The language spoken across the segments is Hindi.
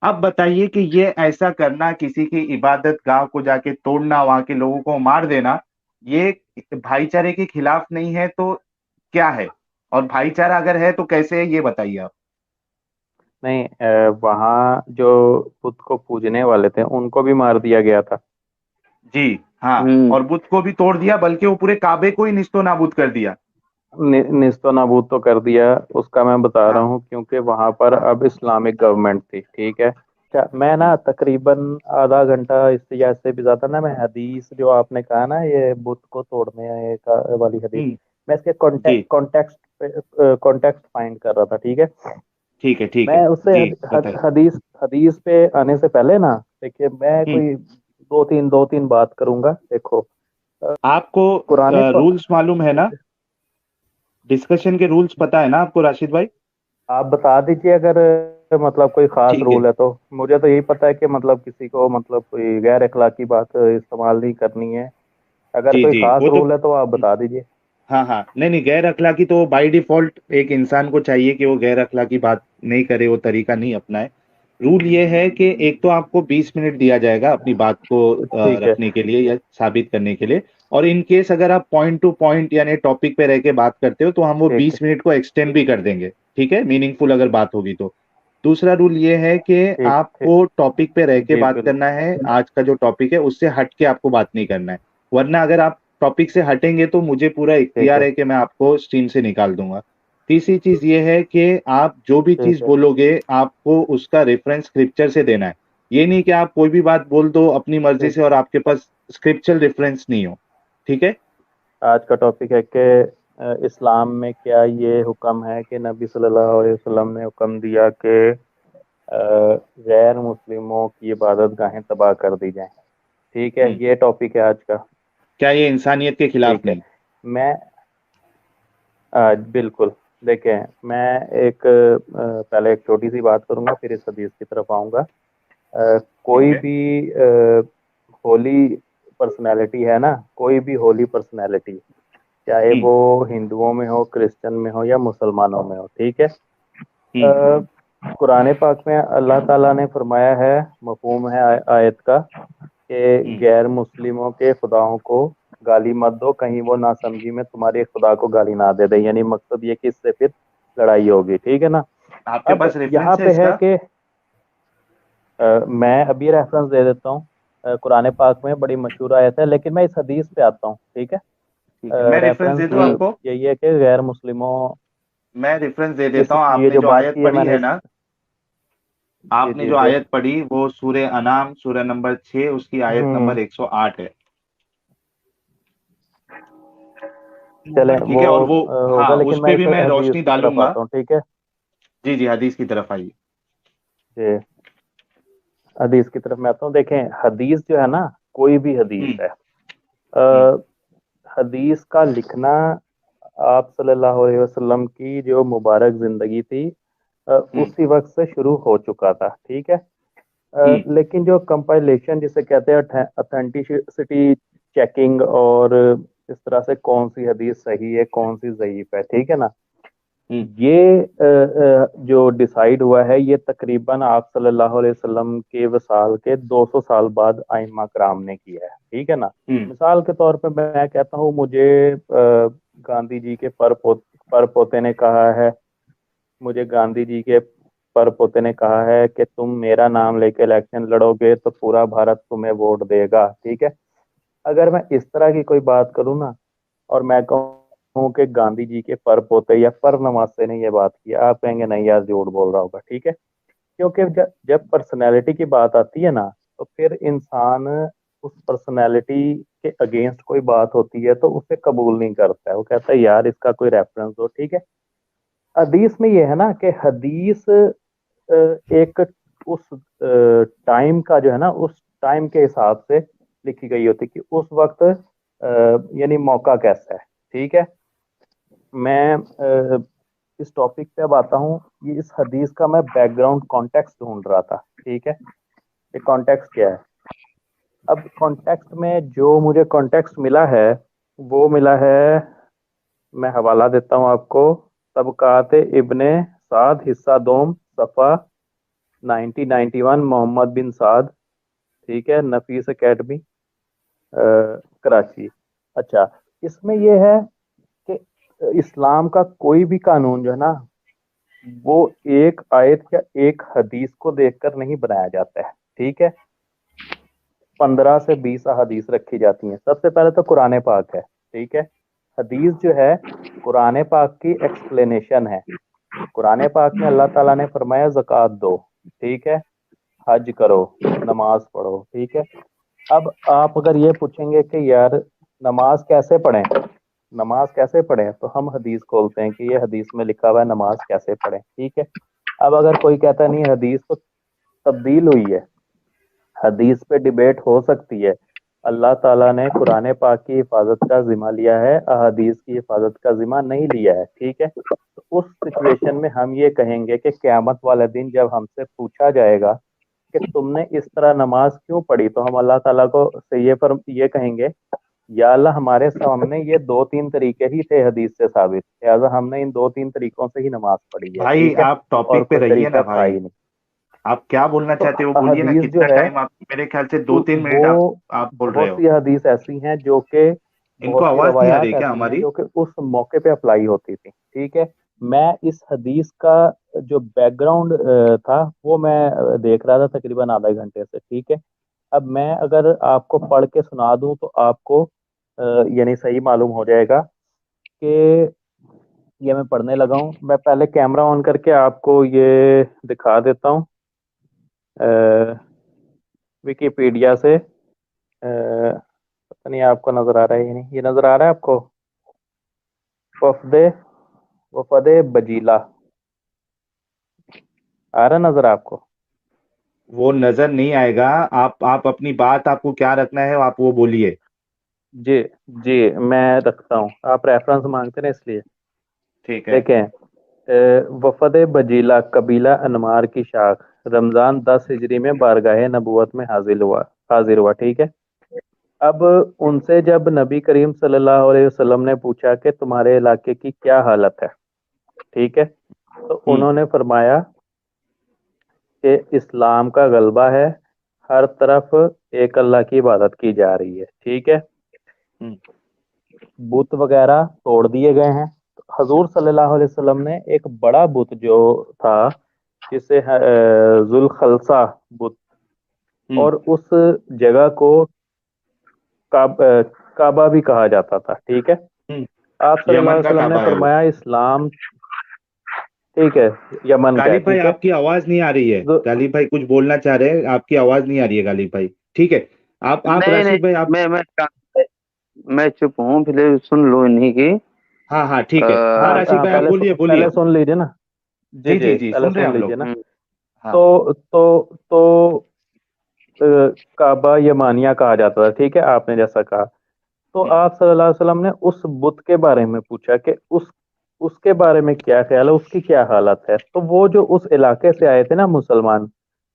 अब बताइए कि ये ऐसा करना, किसी की इबादत गाह को जाके तोड़ना, वहां के लोगों को मार देना, ये भाईचारे के खिलाफ नहीं है तो क्या है? और भाईचारा अगर है तो कैसे है, ये बताइए आप। नहीं, वहाँ जो बुद्ध को पूजने वाले थे उनको भी मार दिया गया था। जी। हाँ। हम्म। और बुद्ध को भी तोड़ दिया, बल्कि वो पूरे काबे को ही निस्तो नाबूद कर दिया। निस्तो नाबूद तो कर दिया। उसका मैं बता रहा हाँ। हूँ क्योंकि वहां पर हाँ। अब इस्लामिक गवर्नमेंट थी, ठीक है। क्या मैं हम्म। ना तकरीबन आधा घंटा इससे या इससे भी ज्यादा ना, मैं हदीस जो आपने कहा ना, ये बुत को तोड़ने का वाली हदीस, हम्म। मैं इसके जी। कॉन्टेक्स्ट फाइंड कर रहा था, ठीक है। ठीक है, ठीक है। मैं उससे जी, बताइए। हदीस हदीस पे आने से पहले ना, देखिए मैं हम्म। कोई दो तीन बात करूंगा। देखो, अ, आपको पुराने रूल्स मालूम है जी ना? जी। डिस्कशन के रूल्स पता है ना आपको, राशिद भाई? आप बता दीजिए अगर मतलब कोई खास ठीक है। रूल है तो। मुझे तो यही पता है कि मतलब किसी को मतलब कोई गैर अखलाकी बात इस्तेमाल नहीं करनी है। अगर जी कोई जी, खास वो तो। रूल है तो आप बता दीजिए। हाँ हाँ, नहीं नहीं, गैर अखलाकी तो बाय डिफॉल्ट एक इंसान को चाहिए कि वो गैर अखलाकी बात नहीं करे, वो तरीका नहीं अपनाए। रूल ये है कि एक तो आपको 20 मिनट दिया जाएगा अपनी बात को ठीक है। रखने के लिए या साबित करने के लिए। और इन केस अगर आप पॉइंट टू पॉइंट यानी टॉपिक पे रह के बात करते हो तो हम वो ठीक है। 20 मिनट को एक्सटेंड भी कर देंगे, ठीक है, मीनिंगफुल अगर बात होगी तो। दूसरा रूल ये है कि ठीक ठीक। आपको टॉपिक पे रह के जी बात करना बिल्कुल। है, आज का जो टॉपिक है उससे हट के आपको बात नहीं करना है। वरना अगर आप टॉपिक से हटेंगे तो मुझे पूरा ठीक इख्तियार है। है कि मैं आपको स्ट्रीम से निकाल दूंगा। तीसरी चीज ये है कि आप जो भी चीज ठीक है। बोलोगे आपको उसका रेफरेंस स्क्रिप्चर से देना है। ये नहीं कि आप कोई भी बात बोल दो अपनी मर्जी ठीक। से और आपके पास स्क्रिप्चरल रेफरेंस नहीं हो। ठीक है। आज का टॉपिक है कि इस्लाम में क्या ये हुक्म है कि नबी सल्लल्लाहु अलैहि वसल्लम ने हुक्म दिया कि अ, गैर मुस्लिमों की इबादत गाहें तबाह कर दी जाएं। ठीक है, हम्म। ये टॉपिक है आज का। क्या ये इंसानियत के खिलाफ ठीक है। नहीं? मैं बिल्कुल। देखें, मैं एक पहले एक छोटी सी बात करूंगा, फिर इस हदीस की तरफ आऊंगा। ठीक कोई है। भी होली पर्सनैलिटी है ना, कोई भी होली पर्सनैलिटी, चाहे हम्म। वो हिंदुओं में हो, क्रिश्चियन में हो या मुसलमानों में हो, ठीक है। हम्म। कुरान पाक में अल्लाह ताला ने फरमाया है, मफहूम है आयत का, कि हम्म। गैर मुस्लिमों के खुदाओं को गाली मत दो, कहीं वो नासमझी में तुम्हारे खुदा को गाली ना दे दे। यानी मकसद ये कि इससे फिर लड़ाई होगी, ठीक है ना। आपके अब पास यहाँ रेफरेंस है पे है इसका? कि मैं अभी रेफरेंस दे देता हूँ। कुरान पाक में बड़ी मशहूर आयत है, लेकिन मैं इस हदीस पे आता हूँ, ठीक है। ठीक है, मैं रेफरेंस रेफरेंस दे दूं आपको। यही है कि गैर मुस्लिमों, मैं रेफरेंस दे इस देता हूँ। ये आपने जो जो बात आयत की है पढ़ी मैंने है इस, ना, जी आपने जी जो जी। आयत पढ़ी वो सूरे अनाम सूरा नंबर 6 उसकी आयत हम्म। नंबर 108 है। चले ठीक वो है, और वो, होगा, हाँ, लेकिन उस मैं पे इस भी मैं हदीस रोशनी की तरफ डालूंगा। आता हूँ, ठीक है। जी जी, हदीस की तरफ आइए। जी, हदीस की तरफ मैं आता हूँ। देखें, हदीस जो है ना, कोई भी हदीस हम्म। है, हम्म। अ, हदीस का लिखना आप सल्लल्लाहु अलैहि वसल्लम की जो मुबारक जिंदगी थी, हम्म। उसी वक्त से शुरू हो चुका था, ठीक है। हम्म। लेकिन जो कंपाइलेशन जिसे कहते हैं, अथेंटिसिटी चेकिंग, और इस तरह से कौन सी हदीस सही है कौन सी ज़ईफ है, ठीक है ना, हम्म। ये जो डिसाइड हुआ है, ये तकरीबन आप सल्लल्लाहु अलैहि वसल्लम के वसाल के 200 साल बाद आइम्मा कराम ने किया है, ठीक है ना। हम्म। मिसाल के तौर पे मैं कहता हूँ, मुझे गांधी जी के पर पोते ने कहा है, मुझे गांधी जी के पर पोते ने कहा है कि तुम मेरा नाम लेके इलेक्शन लड़ोगे तो पूरा भारत तुम्हें वोट देगा, ठीक है। अगर मैं इस तरह की कोई बात करूँ ना, और मैं कहूँ कि गांधी जी के पर पोते या पर नवासे ने ये बात की, आप कहेंगे नहीं यार झूठ बोल रहा होगा, ठीक है। क्योंकि जब पर्सनैलिटी की बात आती है ना, तो फिर इंसान उस पर्सनैलिटी के अगेंस्ट कोई बात होती है तो उसे कबूल नहीं करता है, वो कहता है यार इसका कोई रेफरेंस दो, ठीक है। हदीस में ये है ना कि हदीस एक उस टाइम का जो है ना, उस टाइम के हिसाब से लिखी गई होती कि उस वक्त यानी मौका कैसा है, ठीक है। मैं इस टॉपिक पे अब आता हूँ। ये इस हदीस का मैं बैकग्राउंड कॉन्टेक्स्ट ढूंढ रहा था, ठीक है। ये कॉन्टेक्स्ट क्या है? अब कॉन्टेक्स्ट में जो मुझे कॉन्टेक्स्ट मिला है, वो मिला है, मैं हवाला देता हूँ आपको। तबकात इब्ने साद, हिस्सा दोम, सफ़ा 1991 मोहम्मद बिन साद, ठीक है, नफीस एकेडमी, कराची। अच्छा, इसमें यह है कि इस्लाम का कोई भी कानून जो है ना, वो एक आयत या एक हदीस को देखकर नहीं बनाया जाता है, ठीक है। 15 से 20 हदीस रखी जाती हैं। सबसे पहले तो कुरान पाक है, ठीक है। हदीस जो है कुरान पाक की एक्सप्लेनेशन है। कुरान पाक में अल्लाह ताला ने फरमाया ज़कात दो, ठीक है, हज करो, नमाज पढ़ो, ठीक है। अब आप अगर ये पूछेंगे कि यार नमाज कैसे पढ़ें, नमाज कैसे पढ़ें, तो हम हदीस खोलते हैं कि ये हदीस में लिखा हुआ है नमाज कैसे पढ़ें, ठीक है। अब अगर कोई कहता नहीं हदीस तो तब्दील हुई है, हदीस पे डिबेट हो सकती है। अल्लाह ताला ने कुरान पाक की हिफाजत का जिम्मा लिया है, अहादीस की हिफाजत का जिम्मा नहीं लिया है, ठीक है। तो उस सिचुएशन में हम ये कहेंगे कि क़यामत वाले दिन जब हमसे पूछा जाएगा कि तुमने इस तरह नमाज क्यों पढ़ी, तो हम अल्लाह ताला को से ये कहेंगे, या अल्लाह हमारे सामने ये दो तीन तरीके ही थे हदीस से साबित, लिहाजा हमने इन दो तीन तरीकों से ही नमाज पढ़ी है, भाई ठीक है, आप और टॉपिक पे कोई रहिए ना तरीका था भाई। ही नहीं। आप क्या बोलना तो चाहते हो वो बोलिए ना, हदीस जो कितना है, टाइम आप, मेरे ख्याल से 2-3 मिनट वो आप बोल रहे बहुत हो। सी हदीस ऐसी हैं जो कि, इनको बहुत सी आवाज नहीं आ रही रवायात क्या ऐसी हैं हमारी? जो कि उस मौके पे अप्लाई होती थी, ठीक है। मैं इस हदीस का जो बैकग्राउंड था वो मैं देख रहा था तकरीबन आधे घंटे से, ठीक है। अब मैं अगर आपको पढ़ के सुना दूं तो आपको यानी सही मालूम हो जाएगा कि ये मैं पढ़ने लगा हूँ। मैं पहले कैमरा ऑन करके आपको ये दिखा देता हूँ विकिपीडिया से। पता नहीं आपको नजर आ रहा है या नहीं, ये नजर आ रहा है आपको? वफदे वफदे बजीला आ रहा नजर आपको? वो नजर नहीं आएगा। आप अपनी बात, आपको क्या रखना है आप वो बोलिए। जी, जी, मैं रखता हूँ, आप रेफरेंस मांगते हैं इसलिए। ठीक है। देखें, वफद बजीला कबीला अनमार की शाख रमजान 10 हिजरी में बारगाह नबूवत में हाजिर हुआ, ठीक है। अब उनसे जब नबी करीम सल्लल्लाहु अलैहि वसल्लम ने पूछा कि तुम्हारे इलाके की क्या हालत है, ठीक है, तो हम्म। उन्होंने फरमाया कि इस्लाम का गलबा है, हर तरफ एक अल्लाह की इबादत की जा रही है, ठीक है। हम्म। बुत वगैरह तोड़ दिए गए हैं। तो हजूर सल्लल्लाहु अलैहि वसल्लम ने एक बड़ा बुत जो था, जिसे जुल खलसा बुत, हम्म। और उस जगह को काबा भी कहा जाता था, ठीक है। हम्म। आप सल्लल्लाहु यमन अलैहि का वसल्लम ने काबा है वो। फरमाया इस्लाम, ठीक है, यमन का है, गालिब भाई ठीक है। आपकी आवाज नहीं आ रही है। जो गालिब भाई कुछ बोलना चाह रहे हैं, आपकी आवाज नहीं आ रही है गालिब भाई। ठीक है। आप नहीं नहीं, राशिद भाई आप। मैं चुप हूँ, फिर सुन लो इन्हीं की। हाँ हाँ ठीक है, हाँ आ, हाँ, राशिद हाँ, भाई आप बोलिए पहले बोलिए। सुन लीजिए ना। जी, जी जी जी, जी, पहले सुन रहे हैं सुन हम लीजिए लोग। ना। हाँ। तो अ, काबा यमानिया कहा जाता था, ठीक है, आपने जैसा कहा। तो हम्म। आप सल्लल्लाहु अलैहि वसल्लम ने उस बुत के बारे में पूछा कि उसके बारे में क्या ख्याल है, उसकी क्या हालत है। तो वो जो उस इलाके से आए थे ना मुसलमान,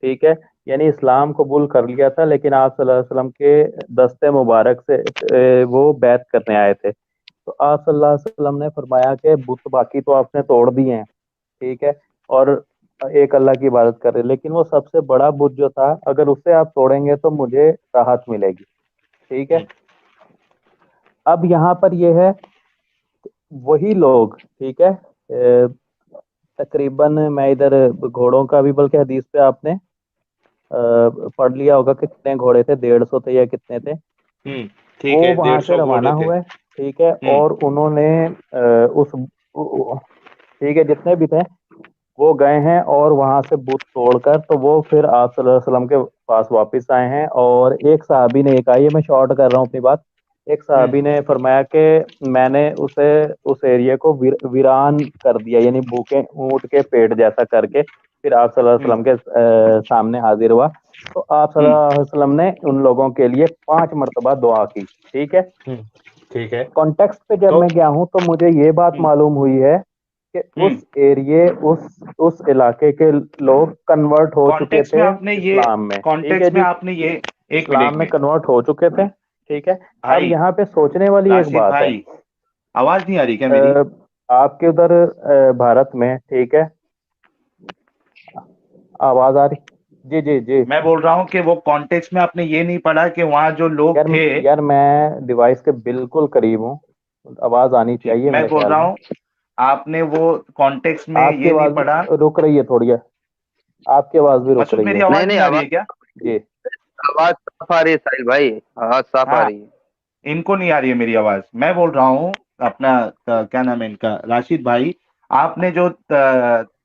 ठीक है, यानी इस्लाम कबूल कर लिया था, लेकिन आप सल्लल्लाहु अलैहि वसल्लम के दस्ते मुबारक से वो बैत करने आए थे। तो आप सल्लल्लाहु अलैहि वसल्लम ने फरमाया कि बुत बाकी तो आपने तोड़ दिए हैं, ठीक है, और एक अल्लाह की इबादत कर रहे हैं, लेकिन वो सबसे बड़ा बुत जो था, अगर उसे आप तोड़ेंगे तो मुझे राहत मिलेगी, ठीक है। हम्म। अब यहाँ पर यह है, वही लोग, ठीक है, तकरीबन मैं इधर घोड़ों का भी, बल्कि हदीस पे आपने पढ़ लिया होगा कि कितने घोड़े थे, 150 थे या कितने थे। हम्म। वो ठीक है, वहां डेढ़ से सौ रवाना घोड़े थे। हुए, ठीक है, हम्म। और उन्होंने उस, ठीक है, जितने भी थे वो गए हैं और वहां से बुत तोड़कर, तो वो फिर आप सल्लल्लाहु अलैहि वसल्लम के पास वापस आए हैं। और एक साहबी ने, एक आइए मैं शॉर्ट कर रहा हूँ अपनी बात, एक हम्म। साहबी ने फरमाया कि मैंने उसे, उस एरिया को वीरान कर दिया, यानी भूखे ऊंट के पेट जैसा करके फिर आप सल्लल्लाहु अलैहि हम्म। वसल्लम के सामने हाजिर हुआ। तो आप हम्म। सल्लल्लाहु अलैहि वसल्लम ने उन लोगों के लिए 5 मरतबा दुआ की, ठीक है। हम्म। ठीक है। कॉन्टेक्स्ट पे जब तो मैं गया हूं तो मुझे ये बात हम्म। मालूम हुई है कि हम्म। उस एरिए उस इलाके के लोग कन्वर्ट हो चुके कॉन्टेक्स्ट में थे आपने ये, इस्लाम में, ठीक है कॉन्टेक्स्ट में जी, आपने ये, एक मिनट इस्लाम एक में मिनट कन्वर्ट हो चुके थे, ठीक है। अब भाई, यहाँ पे सोचने वाली एक राशिद बात है, भाई आवाज नहीं आ रही क्या मेरी? आपके उधर भारत में, ठीक है, आवाज आ रही? जी जी जी। मैं बोल रहा हूँ कि वो कॉन्टेक्स्ट में आपने ये नहीं पढ़ा कि वहां जो लोग यार थे। यार मैं डिवाइस के बिल्कुल करीब हूँ, आवाज आनी ठीक, चाहिए मैं मेरे बोल ख्याल रहा में। हूँ आपने वो कॉन्टेक्स्ट में आपकी ये नहीं आवाज पढ़ा। रुक रही है थोड़ी है, आपकी आवाज भी रुक मसूद, रही मेरी है। नहीं आवाज नहीं, नहीं आ रही आवाज है क्या? जी। आवाज साफ आ रही है साहिल भाई, आवाज साफ आ हाँ, रही है। इनको नहीं आ रही है मेरी आवाज। मैं बोल रहा हूँ अपना क्या नाम है इनका, राशिद भाई। आपने जो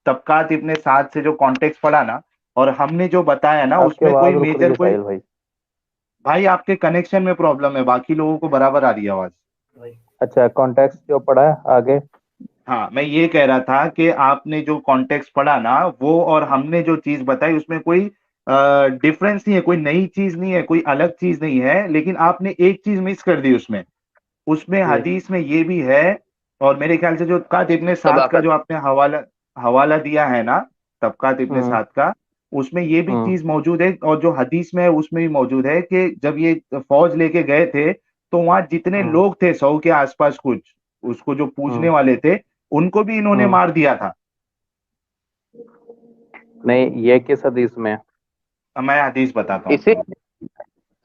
तबकात इब्ने साद से जो कॉन्टेक्स्ट पढ़ा ना, और हमने जो बताया ना, आपकी उसमें कोई आवाज रुक रही मेजर है कोई। साहिल भाई। भाई आपके कनेक्शन में प्रॉब्लम है, बाकी लोगों को बराबर आ रही है आवाज। अच्छा, कॉन्टेक्स्ट जो पढ़ा है आगे। हाँ, मैं ये कह रहा था कि आपने जो कॉन्टेक्स्ट पढ़ा ना, वो और हमने जो चीज बताई उसमें कोई डिफरेंस नहीं है, कोई नई चीज नहीं है, कोई अलग चीज नहीं है, लेकिन आपने एक चीज मिस कर दी उसमें। उसमें जी। हदीस में ये भी है, और मेरे ख्याल से जो तबकात इब्ने साद का तबाकत। जो आपने हवाला हवाला दिया है ना, तबकात इब्ने हम्म साद का, उसमें ये भी हम्म चीज मौजूद है, और जो हदीस में है उसमें भी मौजूद है कि जब ये फौज लेके गए थे, तो वहां जितने हम्म लोग थे 100 के आसपास कुछ, उसको जो पूजने हम्म वाले थे, उनको भी इन्होंने हम्म। मार दिया था। नहीं, ये किस हदीस में है? अब मैं हदीस बताता हूँ इसी आपको।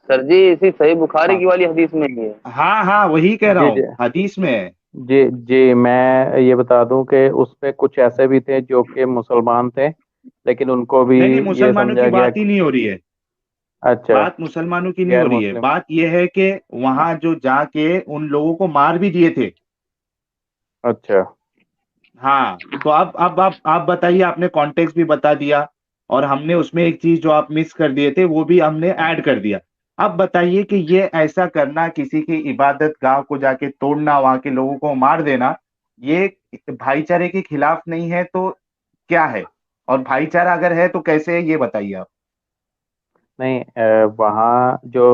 सर जी, इसी सही बुखारी हाँ की वाली हदीस में ही है। हाँ हाँ, वही कह रहा जी हूँ, जी हदीस में है। जी जी। मैं ये बता दूं कि उसमें कुछ ऐसे भी थे जो कि मुसलमान थे, लेकिन उनको भी नहीं नहीं, ये मुसलमानों की समझा गया बात ही कि नहीं हो रही है। अच्छा, बात मुसलमानों की नहीं हो गैर रही है, मुस्लिम। बात यह है कि वहां जो जाके उन लोगों को मार भी दिए थे। अच्छा। हाँ, तो अब आप बताइए, आपने कॉन्टेक्स्ट भी बता दिया, और हमने उसमें एक चीज जो आप मिस कर दिए थे वो भी हमने ऐड कर दिया। अब बताइए कि ये ऐसा करना, किसी की इबादत गाह को जाके तोड़ना, वहां के लोगों को मार देना, ये भाईचारे के खिलाफ नहीं है तो क्या है? और भाईचारा अगर है तो कैसे है, ये बताइए आप। नहीं, वहाँ जो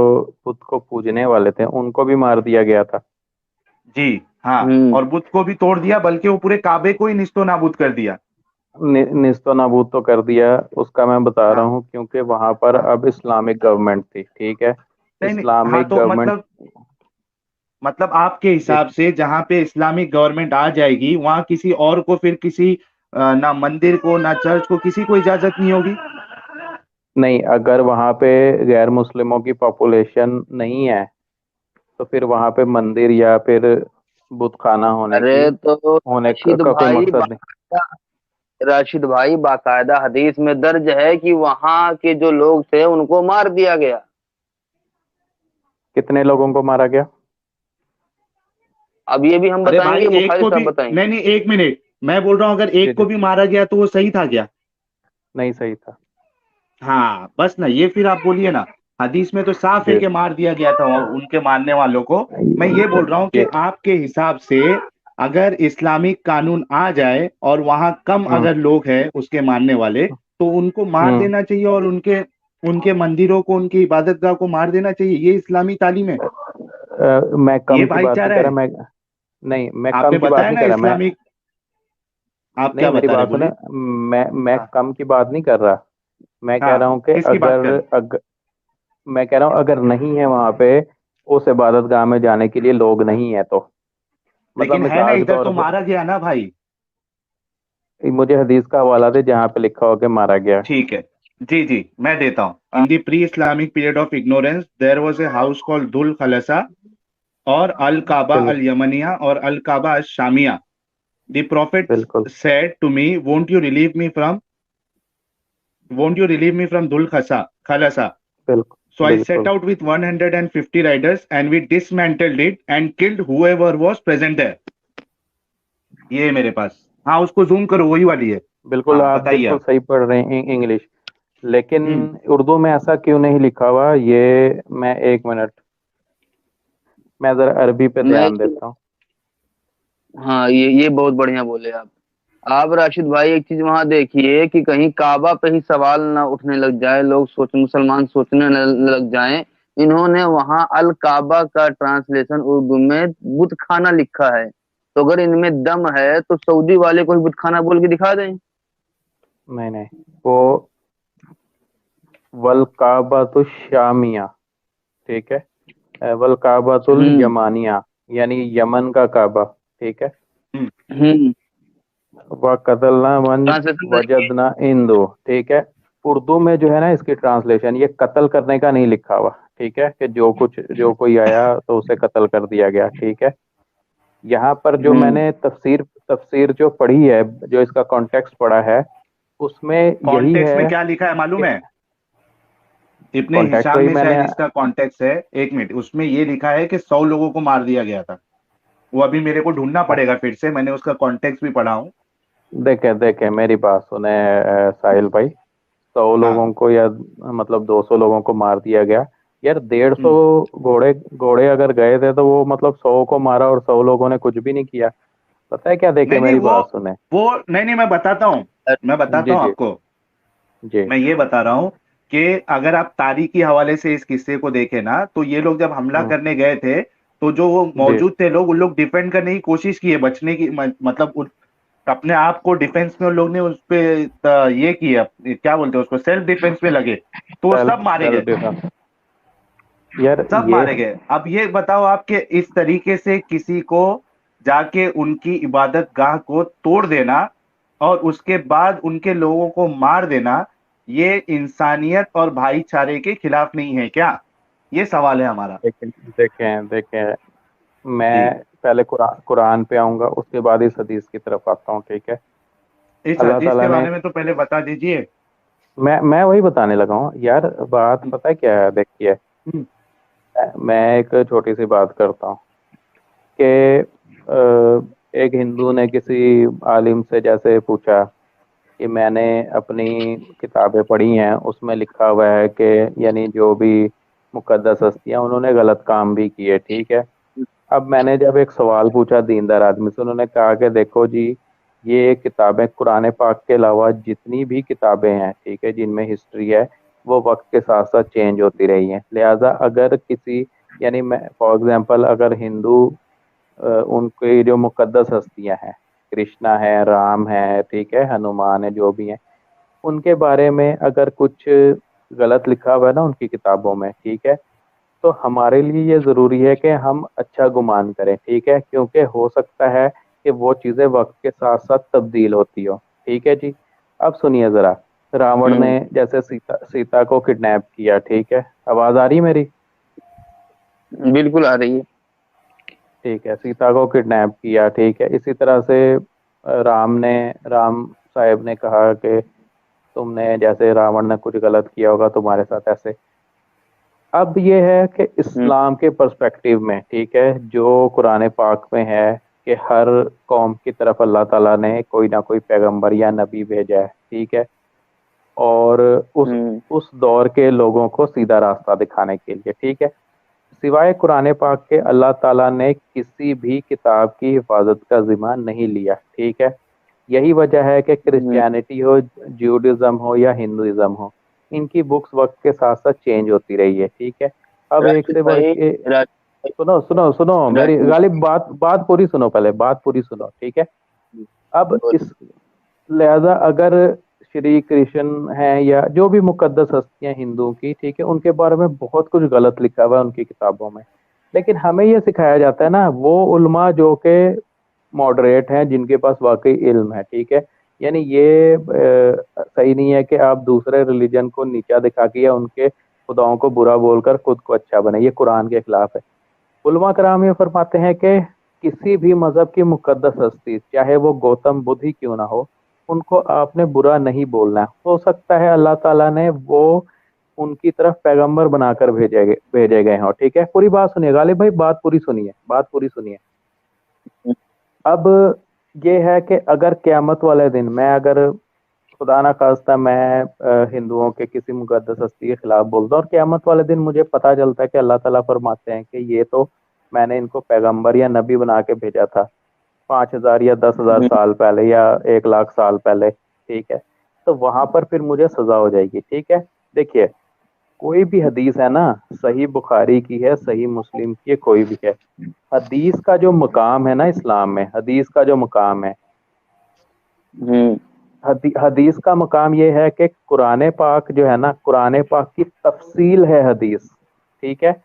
बुद्ध को पूजने वाले थे उनको भी मार दिया गया था। जी हाँ, हम्म। और बुत को भी तोड़ दिया, बल्कि वो पूरे काबे को ही निस्तो नाबूद कर दिया। निस्तो नाबूद तो कर दिया, उसका मैं बता रहा हाँ हूँ, क्योंकि वहां पर हाँ, अब इस्लामिक गवर्नमेंट थी, ठीक है। नहीं नहीं, हाँ इस्लामिक तो गवर्नमेंट। मतलब आपके जी। हिसाब से जहां पे इस्लामिक गवर्नमेंट आ जाएगी, वहां किसी और को फिर किसी ना मंदिर को ना चर्च को किसी को इजाजत नहीं होगी? नहीं, अगर वहां पे गैर मुस्लिमों की पॉपुलेशन नहीं है तो फिर वहां पे मंदिर या फिर बुत खाना अरे तो होने राशिद का कोई भाई मकसद नहीं। राशिद भाई, बाकायदा हदीस में दर्ज है कि वहां के जो लोग थे उनको मार दिया गया। कितने लोगों को मारा गया? अब ये भी हम अरे बताएंगे भाई, या एक बुखारी को भी साहब बताएंगे? नहीं नहीं, एक मिनट, मैं बोल रहा हूँ अगर जी एक को जी। भी मारा गया तो वो सही था क्या? नहीं सही था। हाँ बस ना, ये फिर आप बोलिए ना, हदीस में तो साफ है जी। कि मार दिया गया था उनके मानने वालों को। मैं ये बोल रहा हूँ कि जी। आपके हिसाब से अगर इस्लामिक कानून आ जाए और वहां कम हम्म अगर लोग हैं उसके मानने वाले, तो उनको मार हम्म। देना चाहिए, और उनके उनके मंदिरों को, उनकी इबादतगाह को मार देना चाहिए, ये इस्लामी तालीम है। मैं ये कम की बात नहीं भाईचारा कर रहा, है। मैं नहीं, मैं कम आपने की बात बताया नहीं ना कर रहा मैं। इस्लामिक, आप नहीं, क्या मेरी बता रहे, बात सुनो। बोलिए। मैं हाँ कम की बात नहीं कर रहा। मैं कह हाँ, रहा हूँ कि किसकी बात कर रहे हैं? मैं कह रहा हूँ अगर नहीं है वहां पे उस इबादत गाह में जाने के लिए लोग नहीं है तो, मतलब लेकिन है ना, मिसाल के इधर तौर तो मारा गया ना भाई। पर मुझे हदीस का हवाला दे जहाँ पे लिखा हो कि मारा गया। ठीक है, जी जी, मैं देता हूँ। In the pre Islamic period of ignorance there was a house called Dhul Khalasa, और अल काबा बिल, अल यमनिया और al Kaaba al Shamia. The prophet बिल्कुल said to me, won't you relieve me from Dhul Khalasa? So बिल्कुल I set बिल्कुल। out with 150 riders and we dismantled it and killed whoever was present there. ये है मेरे पास। हाँ, उसको जूम करो, वही वाली है। बिल्कुल, हाँ आप बताइए बिल्कुल आप। सही पढ़ रहे हैं इंग्लिश, लेकिन हम्म। उर्दू में ऐसा क्यों नहीं लिखा हुआ ये? मैं एक मिनट, मैं जरा अरबी पे मैं ध्यान देता हूँ। हाँ, ये बहुत बढ़िया बोले आप राशिद भाई, एक चीज वहां देखिए कि कहीं काबा पे ही सवाल ना उठने लग जाए, लोग मुसलमान सोचने न लग जाएं। इन्होंने वहां अल काबा का ट्रांसलेशन उर्दू में बुत खाना लिखा है। तो अगर इनमें दम है तो सऊदी वाले को ही बुत खाना बोल के दिखा दें। नहीं नहीं, वो वल काबतु शामिया, ठीक है, वल काबतुल हम्म यमानिया, यानी यमन का काबा, ठीक है। हम्म। हम्म। व कतलना मन ट्रांसलेशन करेंगे। वजदना इंदो, ठीक है। उर्दू में जो है ना इसकी ट्रांसलेशन, ये कत्ल करने का नहीं लिखा हुआ, ठीक है, कि जो कोई आया तो उसे कत्ल कर दिया गया, ठीक है। यहाँ पर जो हम्म। मैंने तफसीर तफसीर जो पढ़ी है, जो इसका कॉन्टेक्स्ट पढ़ा है, उसमें यही कॉन्टेक्स्ट है में क्या लिखा है मालूम कि है? इतने कॉन्टेक्स्ट हिसाम वही में मैंने। शायद इसका कॉन्टेक्स्ट है, 1 मिनट, उसमें ये लिखा है कि 100 लोगों को मार दिया गया था। वो अभी मेरे को ढूंढना पड़ेगा फिर से, मैंने उसका कॉन्टेक्स्ट भी पढ़ा हूँ। देखे देखे मेरी बात सुने साहिल भाई, 100 लोगों हाँ। को या मतलब 200 लोगों को मार दिया गया। यार 150 हम्म। घोड़े घोड़े अगर गए थे तो वो मतलब 100 को मारा और 100 लोगों ने कुछ भी नहीं किया। पता है क्या, देखे नहीं नहीं, मेरी वो बात सुने। वो नहीं नहीं, मैं बताता हूँ, मैं बताता जी हूँ जी आपको। जी। मैं ये बता रहा हूँ कि अगर आप तारीख के हवाले से इस किस्से को देखें ना, तो ये लोग जब हमला हम्म, करने गए थे, तो जो वो जी। मौजूद थे लोग, उन लोग डिफेंड करने की कोशिश किए, बचने की मतलब अपने आप को डिफेंस में उन लोग ने उस पे ये किया, क्या बोलते हैं उसको, सेल्फ डिफेंस में लगे, तो वो सेल्फ सब मारे सेल्फ गए। डिफेंस। यार सब ये मारे गए। अब ये बताओ आप कि इस तरीके से किसी को जाके उनकी इबादत गाह को तोड़ देना और उसके बाद उनके लोगों को मार देना, ये इंसानियत और भाईचारे के खिलाफ नहीं है क्या? ये सवाल है हमारा। देखें देखें देखें, जी। मैं पहले कुरान कुरान पे आऊंगा, उसके बाद इस हदीस की तरफ आता हूँ, ठीक है। इस अल्लाह हदीस ताला के ने, बारे में तो पहले बता दीजिए। मैं वही बताने लगा हूँ यार। बात पता है क्या है, देखिए, मैं एक छोटी सी बात करता हूँ कि एक हिंदू ने किसी आलिम से जैसे पूछा कि मैंने अपनी किताबें पढ़ी हैं, उसमें लिखा हुआ है कि यानी जो भी मुकद्दस हस्तियां, उन्होंने गलत काम भी किए, ठीक है। अब मैंने जब एक सवाल पूछा दीनदार आदमी से, उन्होंने कहा कि देखो जी, ये किताबें कुरान पाक के अलावा जितनी भी किताबें हैं, ठीक है, जिनमें हिस्ट्री है, वो वक्त के साथ साथ चेंज होती रही हैं। लिहाजा अगर किसी, यानी मैं फॉर एग्जांपल, अगर हिंदू उनकी जो मुकद्दस हस्तियां हैं, कृष्णा है, राम है, ठीक है, हनुमान है, जो भी हैं, उनके बारे में अगर कुछ गलत लिखा हुआ है ना उनकी किताबों में, ठीक है, तो हमारे लिए ये जरूरी है कि हम अच्छा गुमान करें, ठीक है, क्योंकि हो सकता है कि वो चीजें वक्त के साथ साथ तब्दील होती हो, ठीक है जी। अब सुनिए जरा, रावण ने हम्म। जैसे सीता को किडनैप किया, ठीक है, आवाज आ रही मेरी? बिल्कुल आ रही है। ठीक है, सीता को किडनैप किया, ठीक है, इसी तरह से राम साहेब ने कहा कि तुमने, जैसे रावण ने कुछ गलत किया होगा तुम्हारे साथ ऐसे। अब ये है कि हम्म। इस्लाम के पर्सपेक्टिव में, ठीक है, जो कुरान पाक में है कि हर कौम की तरफ अल्लाह ताला ने कोई ना कोई पैगंबर या नबी भेजा है, ठीक है, और उस हम्म। उस दौर के लोगों को सीधा रास्ता दिखाने के लिए, ठीक है। सिवाय कुरान पाक के अल्लाह ताला ने किसी भी किताब की हिफाजत का जिम्मा नहीं लिया, ठीक है। यही वजह है कि हम्म। क्रिश्चियनिटी हो, ज्यूडिज्म हो या हिंदुइज्म हो, इनकी बुक्स वक्त के साथ साथ चेंज होती रही है, ठीक है। अब एक राशिद से बढ़ भाई, के, राशिद सुनो सुनो सुनो, मेरी राशिद गालिब बात बात पूरी सुनो, पहले बात पूरी सुनो, ठीक है। अब बोलिए। इस लिहाजा अगर श्री कृष्ण हैं या जो भी मुकद्दस हस्तियां हिंदुओं की, ठीक है, उनके बारे में बहुत कुछ गलत लिखा हुआ है उनकी किताबों में, लेकिन हमें यह सिखाया जाता है ना, वो उल्मा जो के मॉडरेट हैं, जिनके पास वाकई इल्म है, ठीक है। यानी ये सही नहीं है कि आप दूसरे रिलीजन को नीचा दिखा के या उनके खुदाओं को बुरा बोलकर खुद को अच्छा बने, ये कुरान के खिलाफ है। उलमा कराम ये फरमाते हैं कि किसी भी मजहब की मुकद्दस हस्ती, चाहे वो गौतम बुद्ध ही क्यों ना हो, उनको आपने बुरा नहीं बोलना है। हो सकता है अल्लाह ताला ने वो उनकी तरफ पैगंबर बनाकर भेजे गए हों, ठीक है। पूरी बात सुनिए गालिब भाई, बात पूरी सुनिए, बात पूरी सुनिए। अब ये है कि अगर क़यामत वाले दिन मैं, अगर खुदा ना खास्ता मैं हिंदुओं के किसी मुकद्दस हस्ती के खिलाफ बोलता हूँ और क़यामत वाले दिन मुझे पता चलता है कि अल्लाह ताला फरमाते हैं कि ये तो मैंने इनको पैगंबर या नबी बना के भेजा था 5,000 या 10,000 हम्म। साल पहले या 1 लाख साल पहले, ठीक है, तो वहां पर फिर मुझे सजा हो जाएगी, ठीक है। देखिए, कोई भी हदीस है ना, सही बुखारी की है, सही मुस्लिम की है, कोई भी है, हदीस का जो मकाम है ना इस्लाम में, हदीस का जो मकाम है, हम्म। हदीस का मकाम ये है कि कुरान पाक जो है ना, कुरान पाक की तफसील है हदीस, ठीक है।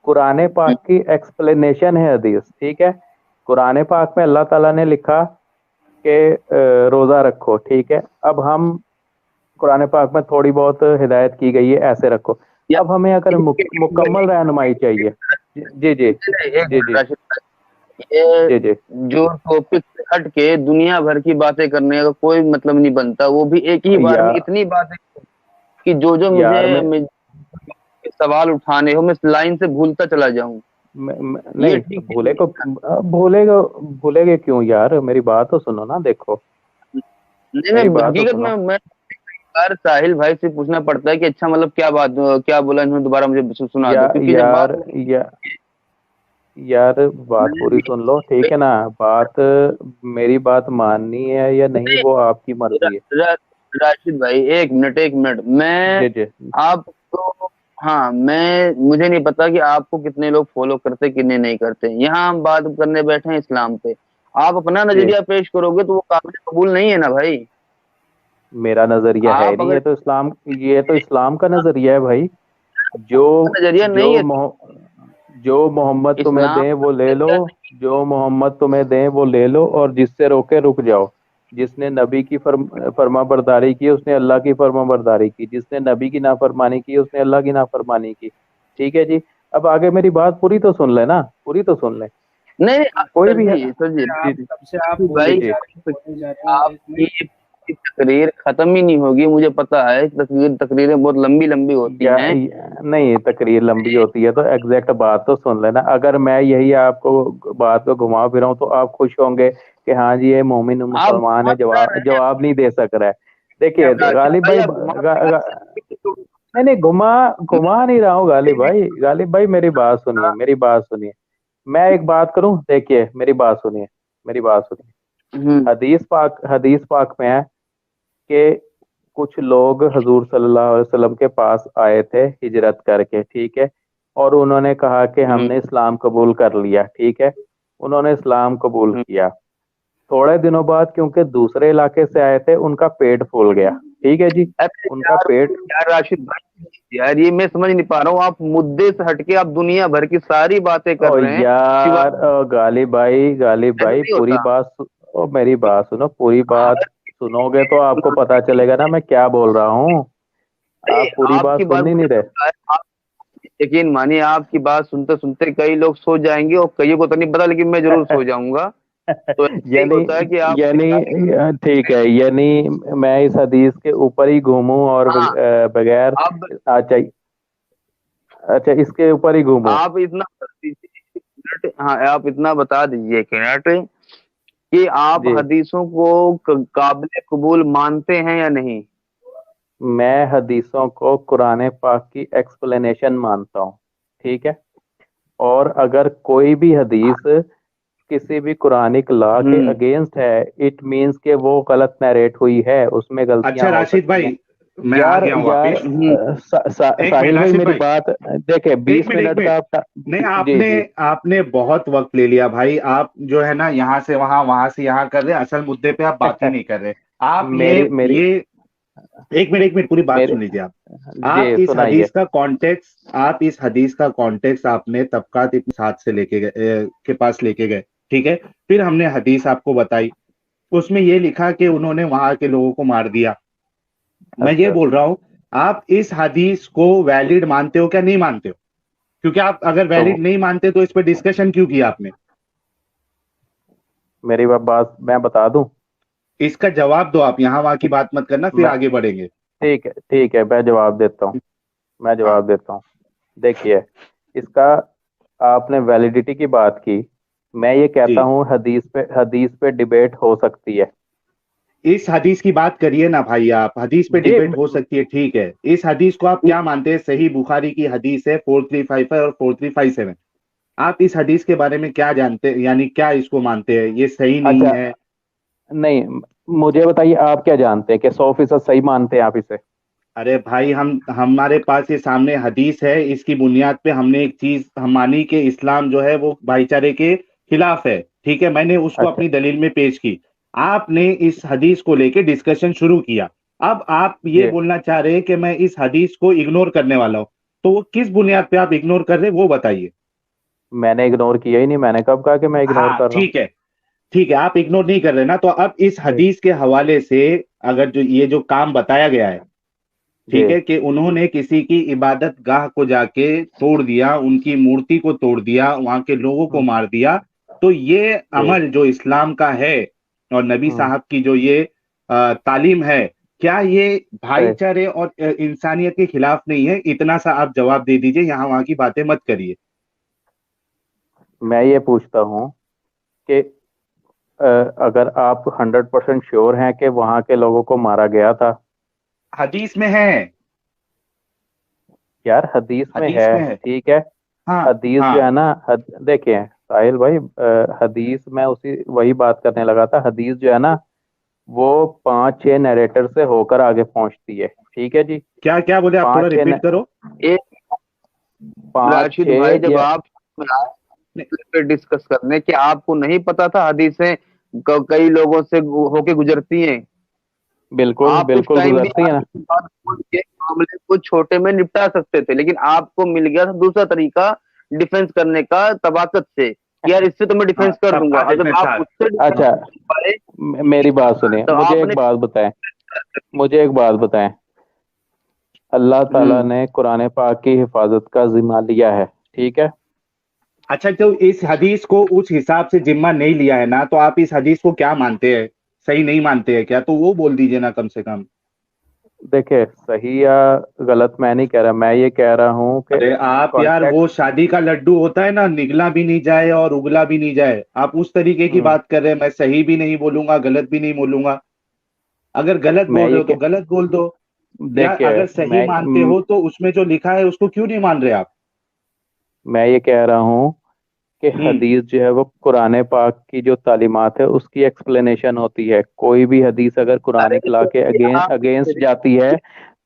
कुरान पाक की एक्सप्लेनेशन है हदीस, ठीक है। कुरान पाक में अल्लाह ताला ने लिखा कि रोज़ा रखो, ठीक है। अब हम कुरान पाक में थोड़ी बहुत हिदायत की गई है, ऐसे रखो। या अब हमें अगर मुकम्मल रहनुमाई चाहिए। जी जी एक जी मिनट जी राशिद भाई, ये जी जी जो टॉपिक से हट के दुनिया भर की बातें करने का कोई मतलब नहीं बनता, वो भी एक ही बार या में इतनी बातें कि जो जो यार मुझे सवाल उठाने हो मैं लाइन से भूलता चला जाऊं। ये नहीं, ठीक भूले नहीं को भूलेगा, भूलेगे क्यों यार, मेरी बात तो सुनो ना, देखो है। नहीं, मेरी मैं बात तो हकीकत सुनो। में मैं यार साहिल भाई से पूछना पड़ता है कि अच्छा मतलब क्या बात, क्या बोला इन्होंने, दोबारा मुझे सुना या दो, क्योंकि जब बात यार या यार बात पूरी सुन लो, ठीक है ना। बात, मेरी बात माननी है या नहीं वो आपकी रा, मर्जी है। रा, राशिद भाई एक मिनट मैं जी जी आपको, हाँ मैं, मुझे नहीं पता कि आपको कितने लोग फॉलो करते कितने नहीं करते। यहाँ हम बात करने बैठे हैं इस्लाम पे, आप अपना जी, नजरिया पेश करोगे तो वो काबिल कबूल नहीं है ना भाई। मेरा नजरिया है आप नहीं, अगर ये तो इस्लाम का नजरिया है भाई। जो नजरिया नहीं जो है जो मोहम्मद तुम्हें इस्लाम दे का वो ले लो, नजरिया जो मोहम्मद तुम्हें दे वो ले लो, और जिससे रोके रुक जाओ। जिसने नबी की फर्मा बरदारी की उसने अल्लाह की फर्मा बरदारी की, जिसने नबी की नाफरमानी की उसने अल्लाह की नाफरमानी की। ठीक है जी। अब आगे मेरी बात पूरी तो सुन ले ना, पूरी तो सुन ले। नहीं नहीं, कोई सर भी है। जी सर जी जी जी तब से आप जी भाई, बोले जी जा रहे हैं, बोले जा रहे हैं, एक आपकी मिनट। तकरीर खत्म ही नहीं होगी, मुझे पता है। तकरीरें बहुत लंबी लंबी होती हैं। नहीं, तकरीर लंबी होती है तो एग्जैक्ट बात तो सुन लेना। अगर मैं यही आपको बात को घुमा फिराऊं तो आप खुश होंगे कि हाँ जी ये मोमिन आप मुसलमान घुमा है, फिरा जवाब रहे हैं जवाब नहीं दे सक रहा है। क्या देखिए राशिद गालिब भाई, भाई, आप घुमा फिरा रहे हैं? नहीं नहीं, घुमा घुमा नहीं रहा हूँ गालिब नहीं, भाई। गालिब भाई मेरी बात सुनिए, मेरी बात सुनिए। मैं एक बात करूं, देखिए मेरी बात सुनिए, मेरी बात सुनिए। हम्म हदीस पाक में है कि कुछ लोग हजूर सल्लल्लाहु अलैहि वसल्लम के पास आए थे हिजरत करके, ठीक है। और उन्होंने कहा कि हम्म हमने इस्लाम कबूल कर लिया, ठीक है। उन्होंने इस्लाम कबूल हम्म। किया। थोड़े दिनों बाद क्योंकि दूसरे इलाके से आए थे उनका पेट फूल गया, ठीक है जी। अरे उनका पेट, यार राशिद भाई, यार ये मैं समझ नहीं पा रहा हूँ, आप मुद्दे से हटके आप दुनिया भर की सारी बातें कर ओ रहे हैं सिवा। यार, गालिब ऐसा भाई नहीं पूरी होता। ओ मेरी बात सुनो, पूरी बात सुनोगे तो आपको पता चलेगा ना मैं क्या बोल रहा हूँ। अरे आप पूरी बात आपकी बात सुन ही मुझे नहीं रहे। पता है, आप यकीन मानिए आपकी बात सुनते सुनते कई लोग सो जाएंगे और कईयों को तो नहीं पता, लेकिन मैं जरूर सो जाऊंगा। तो ऐसे ही यानी होता है कि आप यानी ठीक है, यानी मैं इस हदीस के ऊपर ही घूमूं और हाँ, बगैर, आप अच्छा अच्छा इसके ऊपर ही घूमूं। आप इतना बता दीजिए एक मिनट, हाँ आप इतना बता दीजिए एक मिनट कि आप जी, हदीसों को काबिल कबूल मानते हैं या नहीं। मैं हदीसों को कुरान पाक की एक्सप्लेनेशन मानता हूँ, ठीक है। और अगर कोई भी हदीस किसी भी कुरानिक लॉ के हम्म अगेंस्ट है, इट मीन्स कि वो गलत नरेट हुई है, उसमें अच्छा गलतियां हो राशिद सकती हैं। भाई, मैं आ यार गया हूँ यार वापिस। एक मिनट साहिल भाई राशिद मेरी भाई, बात, देखे एक 20 मिनट एक मिनट का मिनट। आपका। नहीं, जी आपने जी आपने बहुत वक्त ले लिया भाई। आप जो है ना यहाँ से वहां, वहां से यहाँ कर रहे हैं, असल मुद्दे पे आप बात ही नहीं कर रहे। आप मेरी मेरी ये एक मिनट पूरी बात मेरी सुन लीजिए आप। जी आप इस सुनाइए। हदीस का कॉन्टेक्स्ट, आपने तबकात इब्न साद से लेके गए, के पास लेके गए, ठीक है। फिर हमने हदीस आपको बताई, उसमें ये लिखा कि उन्होंने वहां के लोगों को मार दिया। मैं ये अच्छा, बोल रहा हूं, आप इस हदीस को वैलिड मानते हो क्या नहीं मानते हो? क्योंकि आप अगर तो वैलिड नहीं मानते तो इस पर डिस्कशन क्यों किया आपने? मेरी बात मैं बता दूं। इसका जवाब दो आप, यहां वहां की बात मत करना, फिर मैं, आगे बढ़ेंगे। ठीक है मैं जवाब देता हूँ, मैं हाँ, जवाब देता हूँ। देखिए, इसका, आपने वैलिडिटी की बात की। मैं ये कहता जी। हूँ हदीस पे डिबेट हो सकती है। इस हदीस की बात करिए ना भाई, आप हदीस पे जी डिबेट हो सकती है, ठीक है। इस हदीस को आप क्या मानते हैं? सही बुखारी की हदीस है 4355 और 4357। आप इस हदीस के बारे में क्या जानते हैं, यानी क्या इसको मानते हैं, ये सही नहीं अच्छा, है? नहीं, मुझे बताइए आप क्या जानते हैं कि 100% सही मानते हैं आप इसे? अरे भाई, हम हमारे पास ये सामने हदीस है, इसकी बुनियाद पे हमने एक चीज हम मानी कि इस्लाम जो है वो भाईचारे के खिलाफ है, ठीक है। मैंने उसको अच्छा, अपनी दलील में पेश की। आपने इस हदीस को लेके डिस्कशन शुरू किया। अब आप ये जी, बोलना चाह रहे हैं कि मैं इस हदीस को इग्नोर करने वाला हूं। तो वो किस बुनियाद पे आप इग्नोर कर रहे हैं वो बताइए। मैंने इग्नोर किया ही नहीं, मैंने कब कहा कि मैं इग्नोर हाँ कर रहा हूँ? ठीक है, ठीक है, आप इग्नोर नहीं कर रहे ना। तो अब इस ठीक, हदीस के हवाले से, अगर जो ये जो काम बताया गया है, ठीक जी है, कि उन्होंने किसी की इबादत गाह को जाके तोड़ दिया, उनकी मूर्ति को तोड़ दिया, वहां के लोगों को हम्म, मार दिया। तो ये जी अमल जो इस्लाम का है और नबी हम्म, साहब की जो ये तालीम है, क्या ये सही। भाईचारे और इंसानियत के खिलाफ नहीं है? इतना सा आप जवाब दे दीजिए, यहाँ वहां की बातें मत करिए। मैं ये पूछता हूँ कि अगर आप 100% श्योर हैं कि वहां के लोगों को मारा गया था। हदीस में है। यार हदीस में है, हदीस में है। ठीक है। हाँ। हदीस जो हाँ। है ना, देखिए साहिल भाई, हदीस में उसी वही बात करने लगा था। हदीस जो है ना, वो 5-6 नरेटर से होकर आगे पहुंचती है, ठीक है जी। क्या क्या बोले आप? थोड़ा पांच छह रिपीट करो। एक पांच राशिद भाई, छह जब या आप पे डिस्कस करने कि आपको नहीं पता था हदीसें कई लोगों से होके गुजरती हैं, बिल्कुल आप उस बिल्कुल टाइम भी गुजरती है ना। आगे बात बोल के मामले को छोटे में निपटा सकते थे, लेकिन आपको मिल गया था दूसरा तरीका डिफेंस करने का, तबाकत से कि यार इससे तो मैं हाँ, डिफेंस कर दूंगा, सबका और जब बिजनेस आप था। उससे डिफेंस अच्छा, कर पाए मेरी बात सुनिए, तो मुझे एक आपने बात बताएं। मुझे एक बात बताएं। अल्लाह ताला हम्म ने कुरान पाक की हिफाजत का जिम्मा लिया है, ठीक है। अच्छा, तो इस हदीस को उस हिसाब से जिम्मा नहीं लिया है ना, तो आप इस हदीस को क्या मानते हैं? सही नहीं मानते हैं क्या? तो वो बोल दीजिए ना कम से कम। देखिए सही या गलत मैं नहीं कह रहा, मैं ये कह रहा हूँ कि अरे आप यार, वो कॉन्टेक्स्ट। शादी का लड्डू होता है ना, निगला भी नहीं जाए और उगला भी नहीं जाए, आप उस तरीके की बात कर रहे हैं। मैं सही भी नहीं बोलूंगा, गलत भी नहीं बोलूंगा। अगर गलत मैं बोल रहे ये हो तो गलत बोल दो, या देखिए अगर सही मैं मानते हो तो उसमें जो लिखा है उसको क्यों नहीं मान रहे आप? मैं ये कह रहा हूँ कि हम्म। हदीस जो है वो कुरान पाक की जो तालीमात है उसकी एक्सप्लेनेशन होती है। कोई भी हदीस अगर कुरान अरे के के ये आप अगेंस्ट जाती है,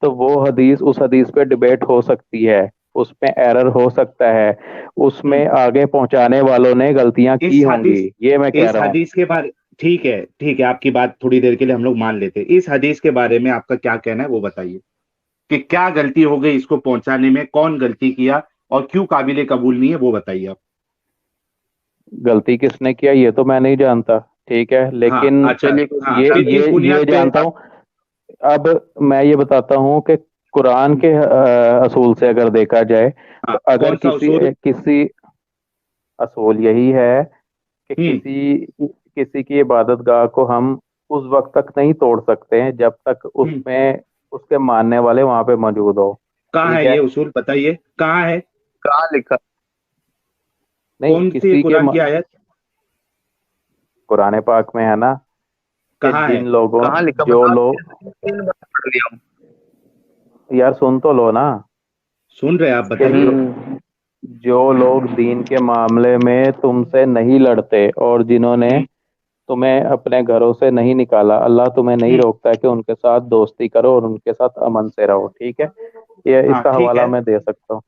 तो वो हदीस, उस हदीस पे डिबेट हो सकती है, उसमें एरर हो सकता है, उसमें हम्म। आगे पहुंचाने वालों ने गलतियां की इस होंगी, हदीस ये मैं कह इस रहा हूँ। हदीस के बारे ठीक है, ठीक है, आपकी बात थोड़ी देर के लिए हम लोग मान लेते हैं। इस हदीस के बारे में आपका क्या कहना है वो बताइए, कि क्या गलती हो गई इसको पहुंचाने में, कौन गलती किया और क्यों काबिले कबूल नहीं है, वो बताइए आप। गलती किसने किया ये तो मैं नहीं जानता, ठीक है, हाँ। लेकिन अच्छा। चलिए हाँ, ये फिर ये इस ये बुनियाद पे जानता हूँ। अब मैं ये बताता हूँ कि कुरान के असूल से अगर देखा जाए, हाँ, तो अगर कौन सा किसी उसूल? किसी असूल यही है कि हम्म। किसी की इबादत गाह को हम उस वक्त तक नहीं तोड़ सकते हैं जब तक हम्म। उसमें उसके मानने वाले वहां पे मौजूद हो, कहाँ ठीक है है। ये उसूल? बताइए कहाँ है। कहाँ लिखा? नहीं, कौन सी किसी के कुरान की आयत? कुरान पाक में है ना, कि कहाँ है? जिन लोगों, कहाँ लिखा जो बता लोग, दीजिए, 3 बार पढ़ लिया हूँ। यार सुन तो लो ना, सुन रहे हैं आप? कि बताइए। जो लोग दीन के मामले में तुमसे नहीं लड़ते और जिन्होंने हम्म। तुम्हें अपने घरों से नहीं निकाला, अल्लाह तुम्हें नहीं हम्म। रोकता है कि उनके साथ दोस्ती करो और उनके साथ अमन से रहो, ठीक है। ये हाँ, इसका ठीक हवाला है। मैं दे सकता हूँ,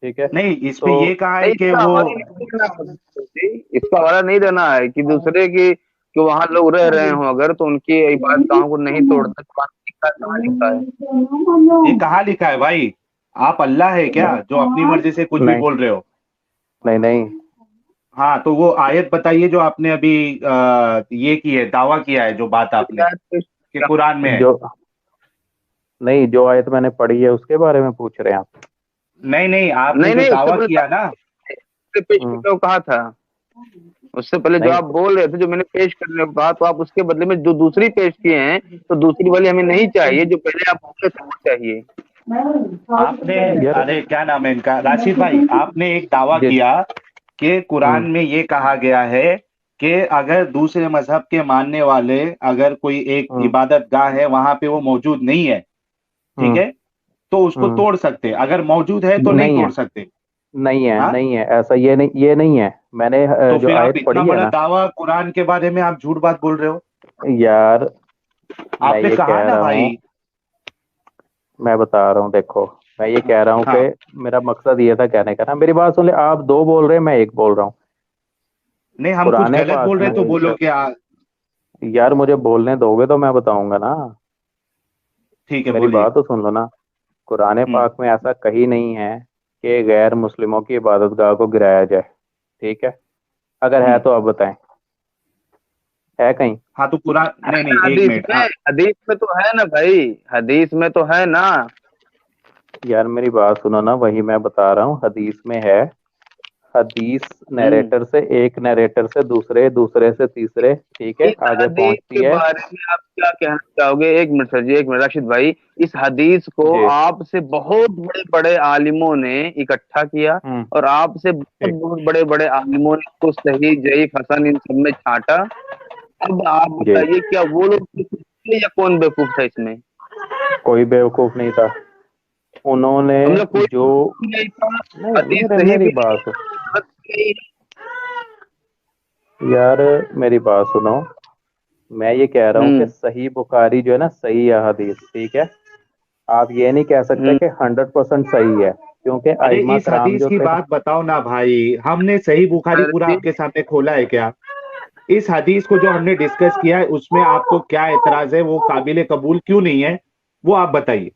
ठीक है। नहीं, इस पे तो ये कहा है नहीं, कि इसका वो। हवाला नहीं देना है जी, इसका हवाला नहीं देना है कि दूसरे की, कि वहां लोग रह रहे हो अगर तो उनकी इबादत गाहों को नहीं तोड़ना। कुरान में लिखा है, कहाँ लिखा है? ये कहाँ लिखा है भाई? आप अल्लाह है क्या जो अपनी मर्जी से कुछ भी नहीं बोल रहे हो? नहीं नहीं हाँ, तो वो आयत बताइए जो आपने अभी ये की है, दावा किया है, जो बात आपने कि कुरान में है। जो नहीं, जो आयत मैंने पढ़ी है उसके बारे में पूछ रहे हैं आप। नहीं नहीं, आपने नहीं जो नहीं, उससे दावा पहले किया ना। पेश हम्म, करने को कहा था। उससे पहले जो नहीं आप बोल रहे थे, जो मैंने पेश करने को कहा, तो आप उसके बदले में जो दूसरी पेश किए हैं, तो दूसरी वाली हमें नहीं चाहिए, जो पहले आप बोले थे वो चाहिए। आपने, यार, अरे क्या नाम है इनका, राशिद भाई, आपने एक दावा जिस किया कि कुरान हम्म में ये कहा गया है कि अगर दूसरे मजहब के मानने वाले, अगर कोई एक हम्म इबादत गाह है वहां पे वो मौजूद नहीं है, ठीक हम्म है, तो उसको हम्म तोड़ सकते, अगर मौजूद है तो नहीं नहीं है, तोड़ सकते। नहीं है, हाँ, नहीं है ऐसा, ये नहीं है। मैंने तो जो फिर आप आयत इतना पढ़ी है बड़ा ना, दावा कुरान के बारे में आप झूठ बात बोल रहे हो। यार मैं आपने ये कहा कह ना रहा हूँ, भाई। मैं बता रहा हूँ, देखो मैं ये कह रहा हूँ हाँ। कि मेरा मकसद ये था कहने का ना, मेरी बात सुन ले, आप दो बोल रहे हैं, मैं एक बोल रहा हूँ। नहीं, हम कुछ कुरान गलत पाक बोल रहे में, हैं तो बोलो कि यार मुझे बोलने दोगे तो मैं बताऊंगा ना, ठीक है, मेरी बोलिए। बात तो सुन लो ना। कुरान हम्म। पाक में ऐसा कहीं नहीं है कि गैर मुस्लिमों की इबादत गाह को गिराया जाए, ठीक है। अगर है हम्म। तो आप बताएं, है कहीं? हाँ, तो कुरान, नहीं नहीं, एक हदीस मिनट में हदीस में तो है ना भाई, हदीस में तो है ना। यार मेरी बात सुनो ना, वही मैं बता रहा हूँ, हदीस में है। हदीस हम्म। नरेटर से, एक नरेटर से दूसरे, दूसरे से तीसरे, ठीक है, इस आगे हदीस पहुंचती के है। बारे में आप क्या कहना चाहोगे? एक मिनट सर जी, एक मिनट राशिद भाई। इस हदीस को जी। आपसे बहुत बड़े बड़े आलिमों ने इकट्ठा किया, हम्म। और आपसे बहुत ठीक। बहुत बड़े बड़े आलिमों ने इसको सही जयीफ हसन इन सब में छांटा। अब आप जी। बताइए, क्या वो लोग बेवकूफ थे या कौन बेवकूफ था इसमें? कोई बेवकूफ नहीं था। उन्होंने तो मतलब कोई जो, भी नहीं था? नहीं हदीस मेरे सही मेरी भी नहीं, बात सुन। गलत भी नहीं। यार मेरी बात सुनो, मैं ये कह रहा हूँ कि हम्म। सही बुखारी जो है ना, सही है हदीस, ठीक है। आप ये नहीं कह सकते हम्म। कि 100% सही है, क्योंकि अरे आइमा इस कराम हदीस जो की थे। बात बताओ ना भाई, हमने सही बुखारी पूरा अरे आपके सामने खोला है क्या? इस हदीस को जो हमने डिस्कस किया है उसमें आपको क्या एतराज है, वो काबिल कबूल क्यों नहीं है, वो आप बताइए।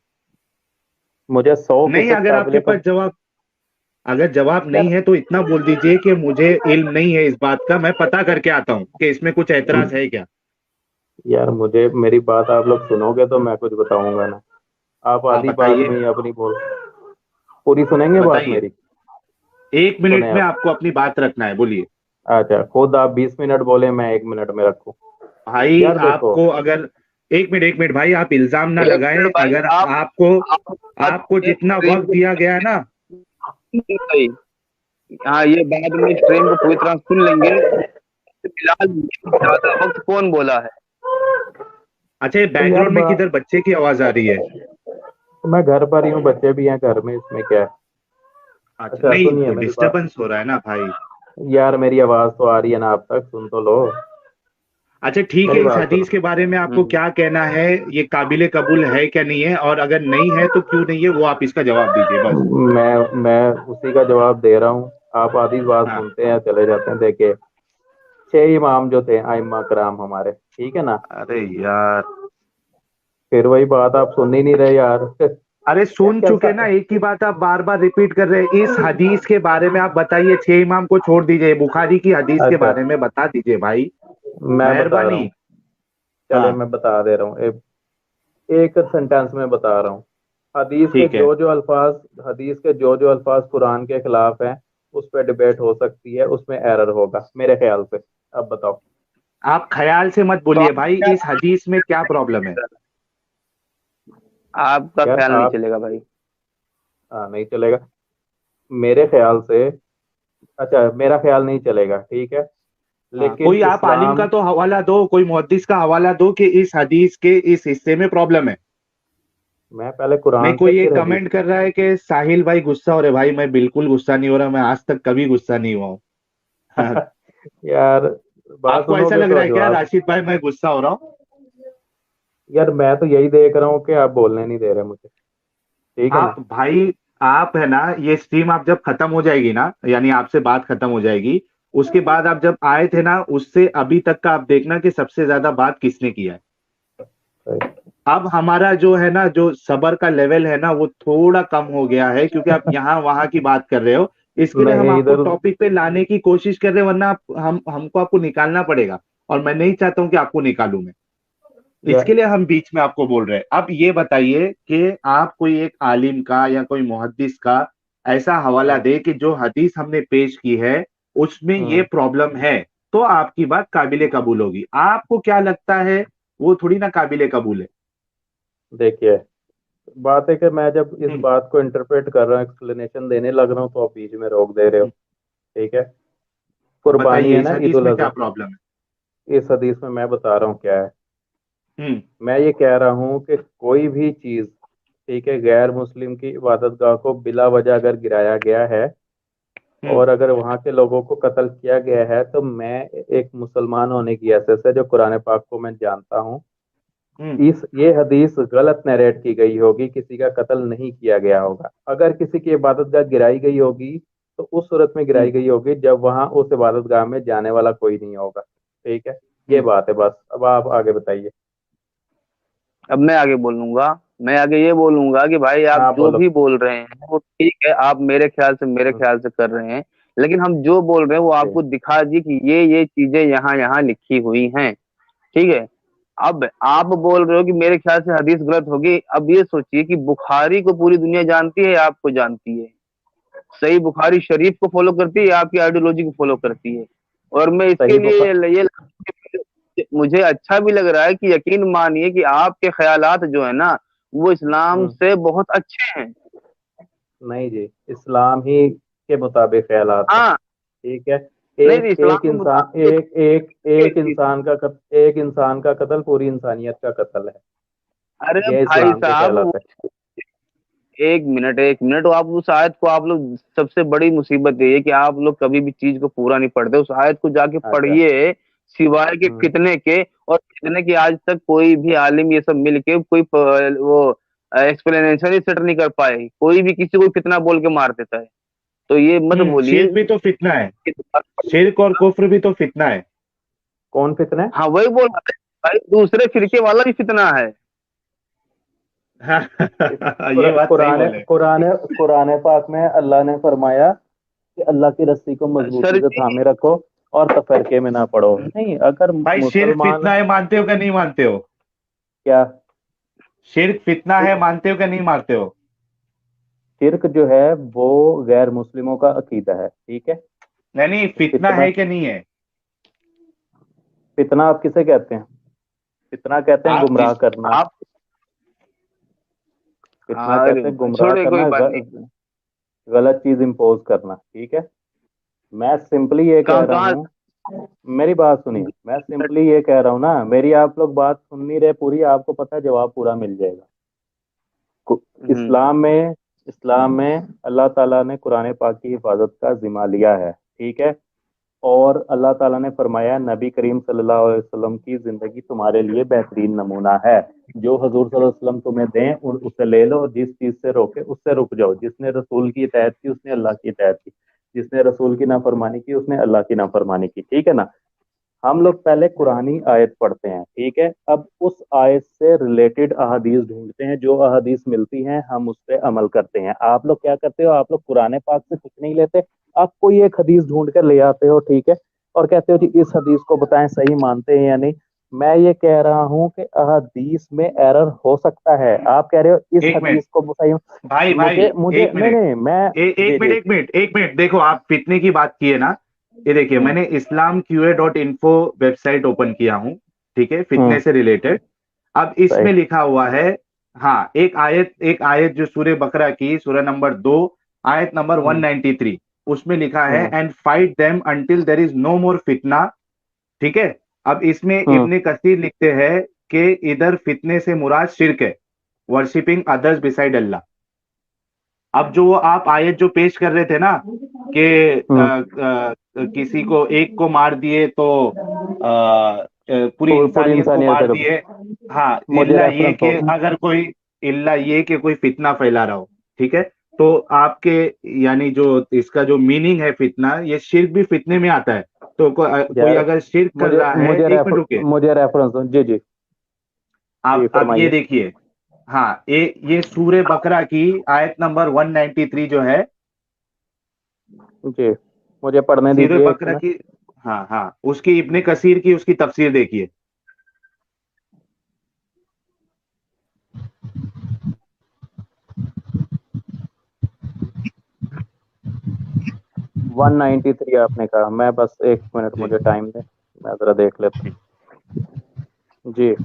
मुझे सौ नहीं, फीसद अगर आपके काबिल पास कब। जवाब, अगर जवाब नहीं यार, है तो इतना बोल दीजिए कि मुझे इल्म नहीं है इस बात का, मैं पता करके आता हूँ कि इसमें कुछ एतराज है क्या। यार मुझे, मेरी बात आप लोग सुनोगे तो मैं कुछ बताऊंगा ना। आप हाँ आधी बात बताइए, में ही अपनी बोल, पूरी सुनेंगे बात बताइए। मेरी? 1 मिनट सुने में आप। आपको अपनी बात रखना है, बोलिए। अच्छा, खुद आप 20 मिनट बोले, मैं 1 मिनट में रखूं? भाई यार देखो। आपको अगर, 1 मिनट 1 मिनट भाई, आप इल्जाम ना एक मिनट लगाएं। भाई, अगर आप आपको, बात आपको करिए, जितना स्ट्रीम वक्त को दिया पूरी गया है तरह ना। सुन भाई। हाँ, ये बाद में स्ट्रीम को पूरी तरह सुन लेंगे। फिलहाल ये ज्यादा वक्त कौन बोला है? अच्छा, ये तो यार बैकग्राउंड में किधर बच्चे की आवाज आ रही है? तो मैं घर पर ही हूँ, बच्चे भी हैं घर में, इसमें क्या है। अच्छा, अच्छा नहीं सुनिए तो मेरी बात। डिस्टरबेंस हो रहा है ना भाई। यार मेरी आवाज तो आ रही है ना, आप तक सुन तो लो। अच्छा ठीक है, मेरी इस बात सुनो। हदीस के बारे में आपको हम्म। क्या कहना है? ये काबिल कबूल है क्या नहीं है, और अगर नहीं है तो क्यों नहीं है, वो आप इसका जवाब दीजिए बस। मैं उसी का जवाब दे रहा हूँ। आप आधी बात हाँ। सुनते हैं चले जाते हैं। देखिए, 6 इमाम जो थे, आइम्मा कराम हमारे, ठीक है ना। अरे यार, फिर वही बात, आप सुन ही नहीं रहे यार। अरे यार सुन चुके कैसा। ना, एक ही बात आप बार बार रिपीट कर रहे हैं। इस हदीस के बारे में आप बताइए, 6 इमाम को छोड़ दीजिए, बुखारी की हदीस के अच्छा, बारे में बता दीजिए भाई, मैं बता रहा मेहरबानी। हूँ। चले हाँ मैं बता दे रहा हूँ, एक सेंटेंस में बता रहा हूँ। हदीस के ठीक है। जो जो अल्फाज, हदीस के जो जो अल्फाज कुरान के खिलाफ हैं, उस पर डिबेट हो सकती है, उसमें एरर होगा मेरे ख्याल से। अब बताओ। आप ख्याल से मत तो बोलिए आप भाई, क्या इस हदीस में क्या प्रॉब्लम है? आपका यार ख्याल नहीं आप, चलेगा भाई। हाँ नहीं चलेगा मेरे ख्याल से। अच्छा, मेरा ख्याल नहीं चलेगा, ठीक है, हाँ, लेकिन कोई आप आलिम का इस्लाम। तो हवाला दो, कोई मुहद्दिस का हवाला दो कि इस हदीस के इस हिस्से में प्रॉब्लम है। मैं पहले नहीं, कुरान से कोई ये फिर हदीस। कमेंट कर रहा है कि साहिल भाई गुस्सा हो रहे। भाई मैं बिल्कुल गुस्सा नहीं हो रहा, मैं आज तक कभी गुस्सा नहीं हुआ हूँ। यार बात आपको ऐसा सुनोगे लग तो रहा है क्या जवाब। राशिद भाई मैं गुस्सा हो रहा हूँ? यार मैं तो यही देख रहा हूँ कि आप बोलने नहीं दे रहे मुझे, ठीक है ना। आप भाई, आप है ना, ये स्ट्रीम आप जब खत्म हो जाएगी ना, यानी आपसे बात खत्म हो जाएगी, उसके बाद आप जब आए थे ना, उससे अभी तक का आप देखना कि सबसे ज्यादा बात किसने किया है। सही। अब हमारा जो है ना, जो सबर का लेवल है ना, वो थोड़ा कम हो गया है, क्योंकि आप यहाँ वहां की बात कर रहे हो। इसके लिए हम नहीं आपको इधर। टॉपिक पे लाने की कोशिश कर रहे हैं, वरना हम हमको आपको निकालना पड़ेगा, और मैं नहीं चाहता हूं कि आपको निकालूं मैं। इसके यार लिए हम बीच में आपको बोल रहे हैं। अब ये बताइए कि आप कोई एक आलिम का या कोई मुहद्दिस का ऐसा हवाला हम्म, दे कि जो हदीस हमने पेश की है उसमें ये हम्म, प्रॉब्लम है, तो आपकी बात काबिले कबूल होगी। आपको क्या लगता है, वो थोड़ी ना काबिले कबूल है। देखिए, बात है कि मैं जब इस हम्म, बात को इंटरप्रेट कर रहा हूँ, एक्सप्लेनेशन देने लग रहा हूँ, तो आप बीच में रोक दे रहे हो, हम्म। ठीक है। अब कुर्बानी बताइए है इस ना, ईद हदीस उल में क्या अजहा। प्रॉब्लम है? इस हदीस में मैं बता रहा हूँ क्या है। हम्म। मैं ये कह रहा हूँ कि कोई भी चीज, ठीक है, गैर मुस्लिम की इबादत गाह को बिला वजह अगर गिराया गया है, हम्म। और अगर वहां के लोगों को कत्ल किया गया है, तो मैं एक मुसलमान होने की हैसियत से, जो कुरान पाक को मैं जानता हूँ, हम्म। इस ये हदीस गलत नरेट की गई होगी, किसी का कत्ल नहीं किया गया होगा। अगर किसी की इबादत गाह गिराई गई होगी, तो उस सूरत में हम्म। गिराई गई होगी जब वहां उस इबादत गाह में जाने वाला कोई नहीं होगा, ठीक है। ये हम्म। बात है बस, अब आप आगे बताइए। अब मैं आगे बोलूंगा। मैं आगे ये बोलूंगा कि भाई आप आप जो बोलो। भी बोल रहे हैं वो ठीक है, आप मेरे हम्म, ख्याल से कर रहे हैं। लेकिन हम जो बोल रहे हैं वो जी। आपको दिखा दी कि ये चीजें यहाँ यहाँ लिखी हुई हैं। ठीक है। अब आप बोल रहे हो कि मेरे ख्याल से हदीस गलत होगी। अब ये सोचिए कि बुखारी को पूरी दुनिया जानती है, आपको जानती है, सही बुखारी शरीफ को फॉलो करती है, आपकी आइडियोलॉजी को फॉलो करती है। और मैं इसके सही लिए बुखा मुझे अच्छा भी लग रहा है कि यकीन मानिए कि आपके ख्यालात जो है ना वो इस्लाम हम्म, से बहुत अच्छे हैं। नहीं जी, इस्लाम ही के मुताबिक ख्यालात है। हाँ, ठीक है। नहीं नहीं, एक इस्लाम एक के इंसान मुताबिक एक इंसान का कत्ल पूरी इंसानियत का कत्ल है। अरे ये भाई इस्लाम के साहब, ख्यालात है। एक मिनट एक मिनट, आप उस आयत को, आप लोग सबसे बड़ी मुसीबत ये है कि आप लोग कभी भी चीज को पूरा नहीं पढ़ते। उस आयत को जाके अच्छा। पढ़िए, सिवाय के हम्म। फितने के। और फितने की आज तक कोई भी आलिम ये सब मिल के कोई वो एक्सप्लेनेशन ही सेट नहीं कर पाए। कोई भी किसी को फितना बोल के मार देता है। तो ये मत बोलिए शिर्क भी तो फितना है। कि शिर्क और कुफ्र भी तो फितना है। कौन फितने? हाँ, वही बोल रहा है भाई, दूसरे फिरके वाला भी फितना है। हाँ, ये बात सही कुरान बोले। कुरान कुरान पाक में अल्लाह ने फरमाया कि अल्लाह की रस्सी को सर मजबूती से जी, थामे रखो और तफरके में ना पड़ो। नहीं, अगर भाई शिर्क मुसलमान, फितना है, मानते हो कि नहीं मानते हो? क्या? शिर्क फितना है, मानते हो कि नहीं मानते हो? शिर्क जो है वो गैर मुस्लिमों का अकीदा है। ठीक है। नहीं नहीं, फितना फितना, है कि नहीं है? फितना आप किसे कहते हैं? फितना कहते हैं आप गुमराह जिस करना। आप, फितना कहते हैं अरे गुमराह छोड़े, कोई करना, बात नहीं। गलत चीज इंपोज करना। ठीक है। मैं सिंपली ये कह कहाँ रहा कहाँ? हूँ, मेरी बात सुनिए, मैं सिंपली ये कह रहा हूँ ना, मेरी आप लोग बात सुन नहीं रहे पूरी, आपको पता है जवाब पूरा मिल जाएगा। हम्म इस्लाम में अल्लाह ताला ने कुरान पाक की हिफाजत का जिम्मा लिया है। ठीक है। और अल्लाह ताला ने फरमाया नबी करीम सल्लल्लाहु अलैहि वसल्लम की जिंदगी तुम्हारे लिए बेहतरीन नमूना है। जो हजूर सल्लल्लाहु अलैहि वसल्लम तुम्हें दें उससे ले लो, और जिस चीज से रोके उससे रुक जाओ। जिसने रसूल की इताअत की उसने अल्लाह की इताअत की, जिसने रसूल की नाफरमानी की उसने अल्लाह की नाफरमानी की। ठीक है ना। हम लोग पहले कुरानी आयत पढ़ते हैं। ठीक है। अब उस आयत से रिलेटेड अहादीस ढूंढते हैं, जो अहादीस मिलती हैं हम उस पर अमल करते हैं। आप लोग क्या करते हो, आप लोग कुरान पाक से कुछ नहीं लेते, आप कोई एक हदीस ढूंढ कर ले आते हो। ठीक है। और कहते हो कि इस हदीस को बताएं सही मानते हैं या नहीं। मैं ये कह रहा हूं कि अहादीस में एरर हो सकता है। आप कह रहे हो इस एक मिनट हदीस को सही। भाई भाई, मुझे मुझे एक नहीं मिनट, नहीं मैं जी एक मिनट जी। एक मिनट एक मिनट, देखो आप फितने की बात की है ना। ये देखिए, हम्म मैंने islamqa.info वेबसाइट ओपन किया हूँ, ठीक है, फितने हम्म। से रिलेटेड। अब सही। इसमें लिखा हुआ है, हाँ, एक आयत जो सूरह बकरा की सूरह नंबर 2, आयत नंबर हम्म 193, उसमें लिखा है hmm and fight them until there is no more फितना। ठीक है। अब इसमें हम्म इब्ने कसीर लिखते हैं कि इधर फितने से मुराद शिर्क है, वर्शिपिंग अदर्स बिसाइड अल्लाह। अब जो वो आप आयत जो पेश कर रहे थे ना कि हम्म। किसी को एक को मार दिए तो पूरी पूरी इंसानियत को इंसानियत मार का। दिए। हाँ, मुझे इल्ला ये रेफरेंस कि हो। अगर कोई, इल्ला ये कि कोई फितना फैला रहा हो। ठीक है। तो आपके, यानी जो इसका जो मीनिंग है फितना, ये शिर्क भी फितने में आता है। तो कोई यार अगर शिर्क कर मुझे रहा है, मुझे एक मिनट रुके, मुझे रेफरेंस हो। जी जी। जी आप अब ये फरमाइए। देखिए, हाँ, ये सूरह बकरा की आयत नंबर 193 जो है, जी मुझे पढ़ने सूरह दीजिए एक बकरा मिनट। की, हाँ हाँ, उसकी इब्ने कसीर की उसकी तफसीर देखिए। 193 आपने कहा, मैं बस एक मिनट जी मुझे टाइम दे, मैं जरा देख लेता जी। हूँ। जी।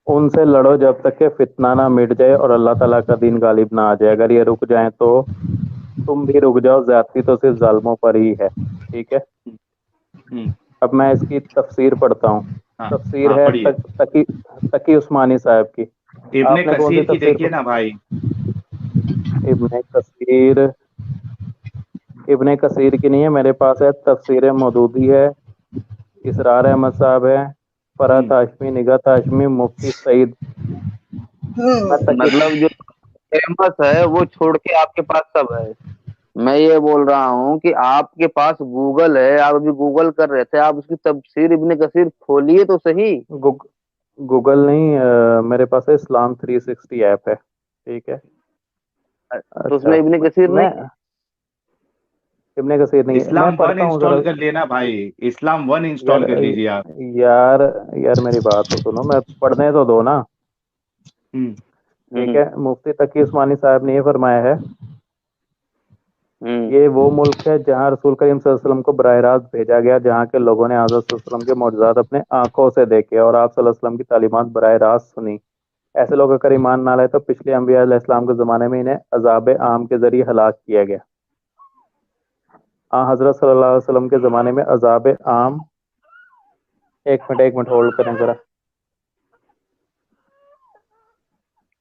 उनसे लड़ो जब तक कि फितना ना मिट जाए और अल्लाह ताला का दिन गालिब ना आ जाए। अगर ये रुक जाए तो तुम भी रुक जाओ, ज्यादती तो सिर्फ जालिमों पर ही है। ठीक है। हम्म, अब मैं इसकी तफसीर पढ़ता हूँ। हाँ तफसीर हाँ, है पढ़िए। तकी उस्मानी साहब की। इब्ने आपने कौन सी कसीर की तफसीर देखिए ना भाई। इब्ने कसीर, इब्ने कसीर की नहीं है मेरे पास, है तफसीर मौदूदी है, इसरार अहमद साहब है, फरहत हम्म, हाशमी, निगहत हाशमी, मुफ्ती सईद। मैं तकी मतलब जो फेमस है वो छोड़ के आपके पास सब है। मैं ये बोल रहा हूँ कि आपके पास गूगल है, आप अभी गूगल कर रहे थे, आप उसकी तफसीर इब्ने कसीर खोलिए तो सही। गूग, गूगल नहीं, मेरे पास है इस्लाम 360 ऐप है। ठीक है। तो अच्छा। उसमें इब्ने कसीर मैं नहीं है? इब्ने कसीर नहीं है, मैं इस्लाम वन पढ़ता हूँ इंस्टॉल जरा। कर लेना भाई, इस्लाम वन यार इंस्टॉल कर लीजिए आप। यार यार मेरी बात तो सुनो, मैं पढ़ने तो दो ना। हम्म। ठीक है, मुफ्ती तकी उस्मानी साहब ने ये फरमाया है, हम्म। ये वो मुल्क है जहाँ रसूल करीम सल्लल्लाहु अलैहि वसल्लम को बराह रास्त भेजा गया, जहाँ के लोगों ने हज़रत सल्लल्लाहु अलैहि वसल्लम के मौजज़ात अपने आंखों से देखे और आप सल्लल्लाहु अलैहि वसल्लम की तालीमात बराह रास्त सुनी। ऐसे लोग अगर ईमान ना लाए तो पिछले अंबिया अलैहिस्सलाम के ज़माने में इन्हें अजाब आम के जरिए हलाक किया गया। हज़रत सल्लल्लाहु अलैहि वसल्लम के ज़माने में अजाब आम, एक मिनट होल्ड करें ज़रा।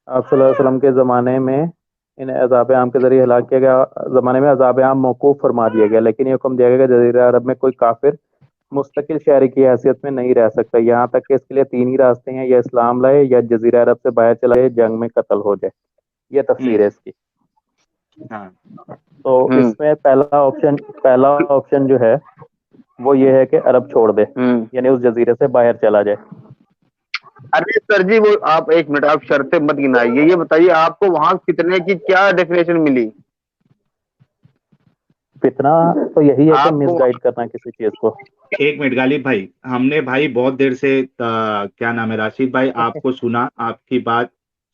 आप सल्लल्लाहु अलैहि वसल्लम के ज़माने में इन्हें अजाब आम के जरिए हलाक किया गया, ज़माने में अजाब आम मौकूफ़ फरमा दिया गया, लेकिन ये हुक्म दिया गया कि जज़ीरा अरब में कोई काफिर मुस्तकिल शहरी की हैसियत में नहीं रह सकता, यहाँ तक कि इसके लिए तीन ही रास्ते हैं, या इस्लाम लाए, या जज़ीरा अरब से बाहर चला जाए, जंग में कत्ल हो जाए। ये तफसीर है इसकी। हाँ। तो इसमें पहला ऑप्शन जो है वो ये है कि अरब छोड़ दे, यानी उस जजीरे से बाहर चला जाए। अरे सर जी, वो आप एक मिनट, आप शर्तें मत गिनाइए, ये बताइए आपको वहां कितने की क्या डेफिनेशन मिली? फितना तो यही है कि आपको मिसगाइड करना किसी चीज को। एक मिनट गालिब भाई, हमने भाई बहुत देर से क्या नाम है, राशिद भाई, आपको सुना, आपकी बात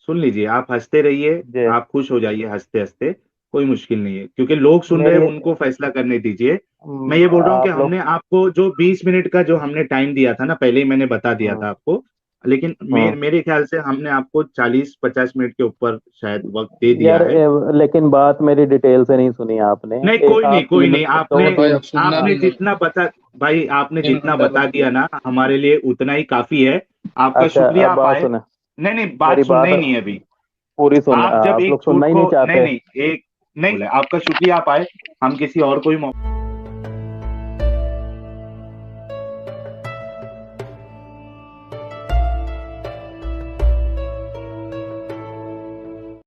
सुन लीजिए, आप हंसते रहिए, जी आप खुश हो जाइए हंसते हंसते, कोई मुश्किल नहीं है, क्योंकि लोग सुन रहे हैं, मेरी उनको फैसला करने दीजिए। मैं ये बोल रहा हूँ कि आप लोग हमने आपको जो 20 मिनट का जो हमने टाइम दिया था ना, पहले ही मैंने बता दिया था आपको, लेकिन मेरे ख्याल से हमने आपको 40-50 मिनट के ऊपर शायद वक्त दे दिया यार है। लेकिन बात मेरी डिटेल से नहीं सुनी आपने। नहीं कोई नहीं, आप कोई तीन नहीं, दो आपने भाई अब सुनना आपने हमने जितना बता, भाई आपने तीन जितना घंटा बता वक्त दिया दिया। ना, हमारे लिए उतना ही काफी है। आपका अच्छा शुक्रिया, अब आप बात आए। सुने, नहीं नहीं, बात मेरी सुनना बात ही नहीं है अभी। पूरी सुन, आप जब आप एक लोग झूठ सुनना ही को, नहीं नहीं चाहते। नहीं, एक नहीं बोले, आपका शुक्रिया, आप आए। हम किसी और को भी